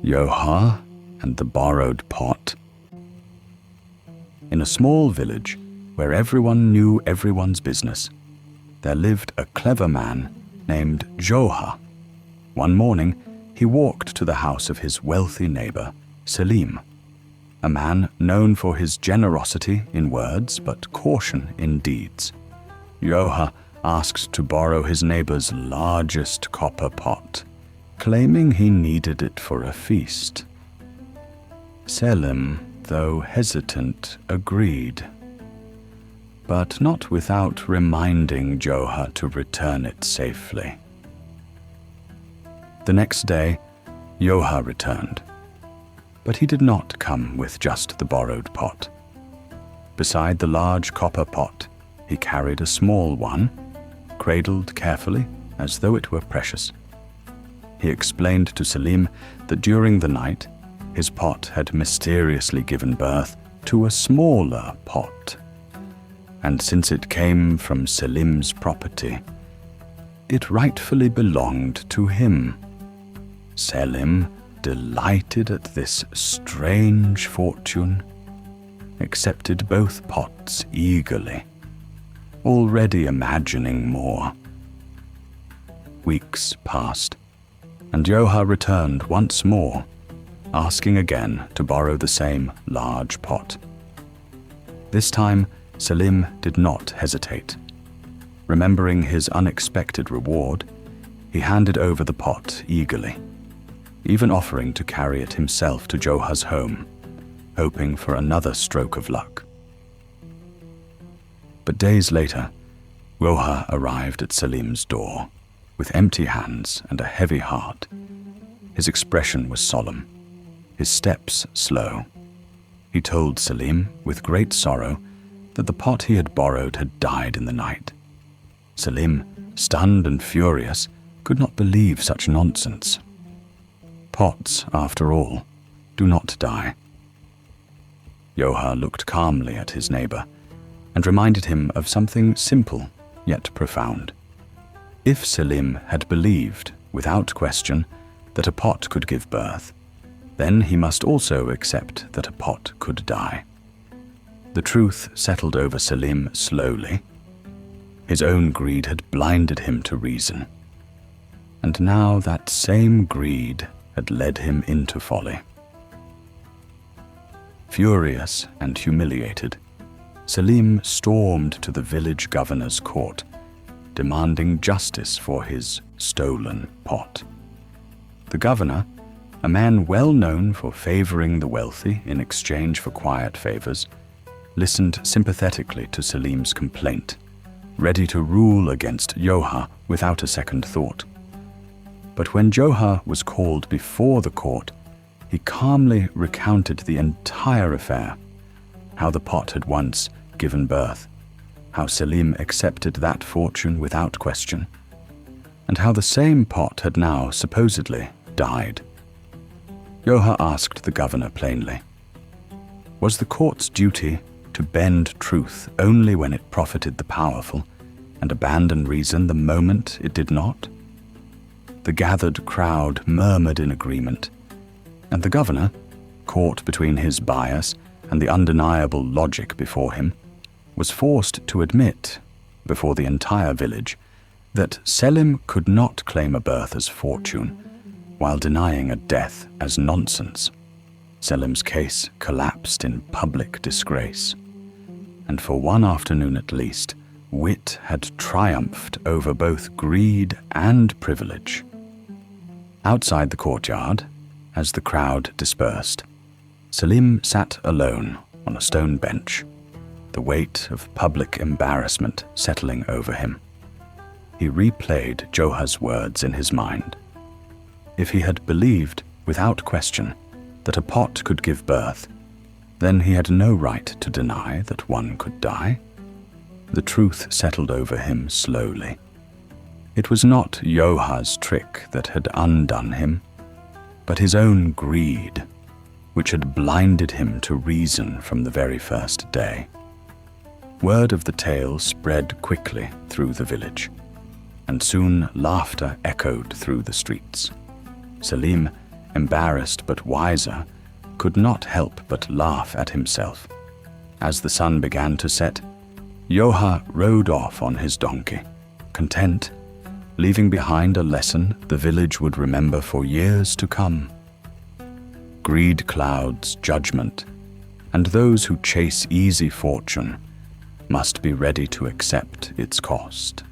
Joha and the Borrowed Pot. In a small village where everyone knew everyone's business, there lived a clever man named Joha. One morning, he walked to the house of his wealthy neighbor, Selim, a man known for his generosity in words but caution in deeds. Joha asked to borrow his neighbor's largest copper pot, claiming he needed it for a feast. Selim, though hesitant, agreed, but not without reminding Joha to return it safely. The next day, Joha returned, but he did not come with just the borrowed pot. Beside the large copper pot, he carried a small one, cradled carefully as though it were precious. He explained to Selim that during the night, his pot had mysteriously given birth to a smaller pot, and since it came from Selim's property, it rightfully belonged to him. Selim, delighted at this strange fortune, accepted both pots eagerly, already imagining more. Weeks passed, and Joha returned once more, asking again to borrow the same large pot. This time, Selim did not hesitate. Remembering his unexpected reward, he handed over the pot eagerly, even offering to carry it himself to Joha's home, hoping for another stroke of luck. But days later, Joha arrived at Selim's door, with empty hands and a heavy heart. His expression was solemn, his steps slow. He told Selim, with great sorrow, that the pot he had borrowed had died in the night. Selim, stunned and furious, could not believe such nonsense. Pots, after all, do not die. Joha looked calmly at his neighbor and reminded him of something simple yet profound. If Selim had believed, without question, that a pot could give birth, then he must also accept that a pot could die. The truth settled over Selim slowly. His own greed had blinded him to reason, and now that same greed had led him into folly. Furious and humiliated, Selim stormed to the village governor's court, demanding justice for his stolen pot. The governor, a man well known for favoring the wealthy in exchange for quiet favors, listened sympathetically to Selim's complaint, ready to rule against Joha without a second thought. But when Joha was called before the court, he calmly recounted the entire affair, how the pot had once given birth, how Selim accepted that fortune without question, and how the same pot had now supposedly died. Joha asked the governor plainly, was the court's duty to bend truth only when it profited the powerful and abandon reason the moment it did not? The gathered crowd murmured in agreement, and the governor, caught between his bias and the undeniable logic before him, was forced to admit, before the entire village, that Selim could not claim a birth as fortune, while denying a death as nonsense. Selim's case collapsed in public disgrace, and for one afternoon at least, wit had triumphed over both greed and privilege. Outside the courtyard, as the crowd dispersed, Selim sat alone on a stone bench, the weight of public embarrassment settling over him. He replayed Joha's words in his mind. If he had believed, without question, that a pot could give birth, then he had no right to deny that one could die. The truth settled over him slowly. It was not Joha's trick that had undone him, but his own greed, which had blinded him to reason from the very first day. Word of the tale spread quickly through the village, and soon laughter echoed through the streets. Selim, embarrassed but wiser, could not help but laugh at himself. As the sun began to set, Joha rode off on his donkey, content, leaving behind a lesson the village would remember for years to come. Greed clouds judgment, and those who chase easy fortune must be ready to accept its cost.